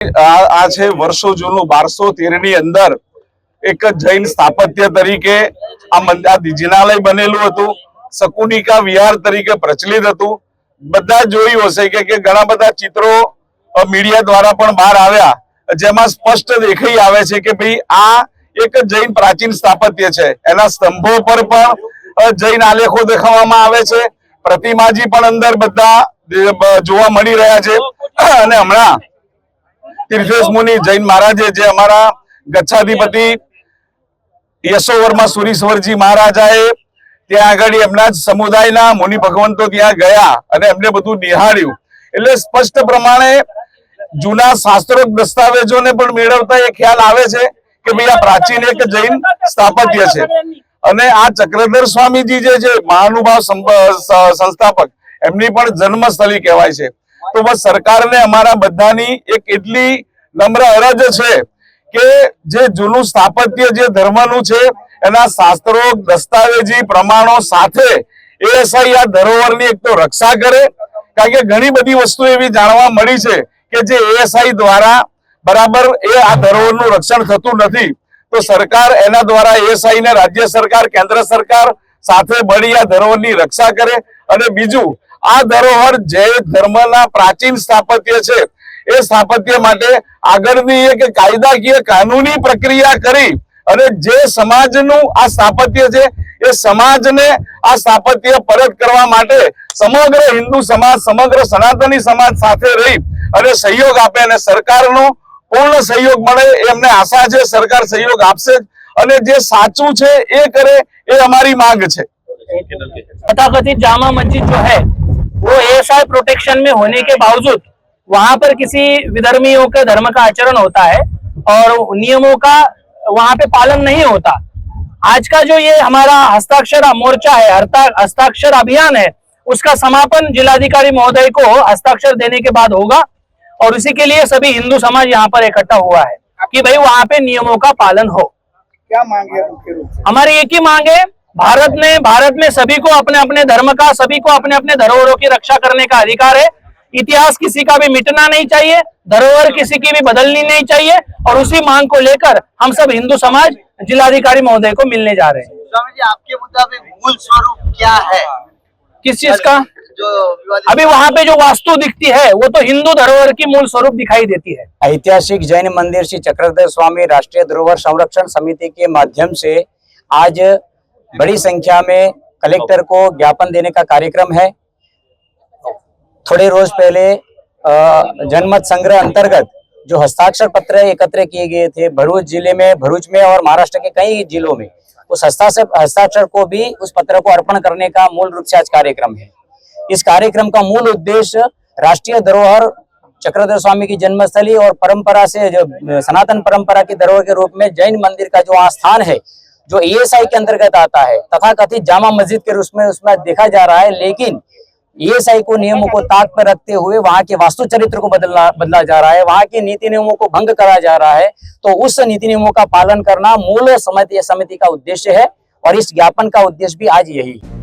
આ છે વર્ષો જૂનું 1213 ની અંદર એક જૈન સ્થાપત્ય તરીકે આ જિનાલય બનેલું હતું। શકુનિકા વિહાર તરીકે પ્રચલિત હતું। બધા જોયું હશે કે ઘણા બધા ચિત્રો મીડિયા દ્વારા પણ બહાર આવ્યા, જેમાં સ્પષ્ટ દેખાઈ આવે છે કે ભાઈ આ એક જૈન પ્રાચીન સ્થાપત્ય છે। એના સ્તંભો પર પણ જૈન આલેખો દેખાવામાં આવે છે। પ્રતિમાજી પણ અંદર બધા જોવા મળી રહ્યા છે। અને હમણાં તીર્થેશ મુનિ જૈન મહારાજે જે અમારા ગચ્છાધિપતિ યશોવર્મા સુરીશ્વરજી મહારાજાએ ત્યાં આગળ એમના જ સમુદાયના મુનિ ભગવંતો ત્યાં ગયા અને એમને બધું નિહાળ્યું। એટલે સ્પષ્ટ પ્રમાણે જૂના શાસ્ત્રો દસ્તાવેજોને પણ મેળવતા એ ખ્યાલ આવે છે કે ભાઈ આ પ્રાચીન એક જૈન સ્થાપત્ય છે। અને આ ચક્રધર સ્વામીજી જે છે મહાનુભાવ સંસ્થાપક, એમની પણ જન્મસ્થળી કહેવાય છે। તો બસ સરકારને અમારા બધાની એક એટલી નમ્ર અરજ છે કે જે જૂનું સ્થાપત્ય જે ધર્મનું છે એના શાસ્ત્રો દસ્તાવેજી પ્રમાણો સાથે એએસઆઈ આ ધરોહરની એક તો રક્ષા કરે, કારણ કે ઘણી બધી વસ્તુ એવી જાણવા મળી છે કે જે એએસઆઈ દ્વારા બરાબર આ ધરોહરનું રક્ષણ થતું નથી। તો સરકાર એના દ્વારા એએસઆઈ ને રાજ્ય સરકાર, કેન્દ્ર સરકાર સાથે મળી આ ધરોહરની રક્ષા કરે। અને બીજું, આ ધરોહર જૈન ધર્મના પ્રાચીન સ્થાપત્ય છે, એ સ્થાપત્ય માટે આગળની એક કાયદાકીય કાનૂની પ્રક્રિયા કરી અને જે સમાજનું આ સ્થાપત્ય છે એ સમાજને આ સ્થાપત્ય પરત કરવા માટે સમગ્ર હિન્દુ સમાજ, સમગ્ર સનાતની સમાજ સાથે રહી અને સહયોગ આપે અને સરકારનો પૂર્ણ સહયોગ મળે એમને આશા છે। સરકાર સહયોગ આપશે અને જે સાચું છે એ કરે એ અમારી માંગ છે। तथाकथित जामा मस्जिद जो है वो एएसआई प्रोटेक्शन में होने के बावजूद वहां पर किसी विधर्मियों के धर्म का आचरण होता है और नियमों का वहां पे पालन नहीं होता। आज का जो ये हमारा हस्ताक्षर मोर्चा है, हस्ताक्षर अभियान है, उसका समापन जिलाधिकारी महोदय को हस्ताक्षर देने के बाद होगा और इसी के लिए सभी हिंदू समाज यहाँ पर इकट्ठा हुआ है कि भाई वहां पे नियमों का पालन हो। क्या मांग है मुख्य रूप से? हमारी एक ही मांग है, भारत में सभी को अपने अपने धर्म का, सभी को अपने अपने धरोहरों की रक्षा करने का अधिकार है। इतिहास किसी का भी मिटना नहीं चाहिए, धरोहर किसी की भी बदलनी नहीं चाहिए और उसी मांग को लेकर हम सब हिंदू समाज जिलाधिकारी महोदय को मिलने जा रहे हैं। स्वामी जी, आपके मुताबिक मूल स्वरूप क्या है? किस चीज का? जो अभी वहां पे जो वास्तु दिखती है वो तो हिंदू धरोहर की मूल स्वरूप दिखाई देती है। ऐतिहासिक जैन मंदिर श्री चक्रधर स्वामी राष्ट्रीय धरोहर संरक्षण समिति के माध्यम से आज बड़ी संख्या में कलेक्टर को ज्ञापन देने का कार्यक्रम है। थोड़े रोज पहले जनमत संग्रह अंतर्गत जो हस्ताक्षर पत्र एकत्र किए गए थे भरूच जिले में, भरूच में और महाराष्ट्र के कई जिलों में, उस हस्ताक्षर को भी उस पत्र को अर्पण करने का मूल रूप से आज कार्यक्रम है। इस कार्यक्रम का मूल उद्देश्य राष्ट्रीय धरोहर चक्रधर स्वामी की जन्मस्थली और परंपरा से जो सनातन परंपरा की धरोहर के रूप में जैन मंदिर का जो आस्थान है, जो एएसआई के अंतर्गत आता है, तथाकथित जामा मस्जिद के रूप में उसमें देखा जा रहा है, लेकिन एएसआई को नियमों को ताक पर रखते हुए वहां के वास्तु चरित्र को बदला जा रहा है, वहां के नीति नियमों को भंग करा जा रहा है। तो उस नीति नियमों का पालन करना मूल समिति का उद्देश्य है और इस ज्ञापन का उद्देश्य भी आज यही है।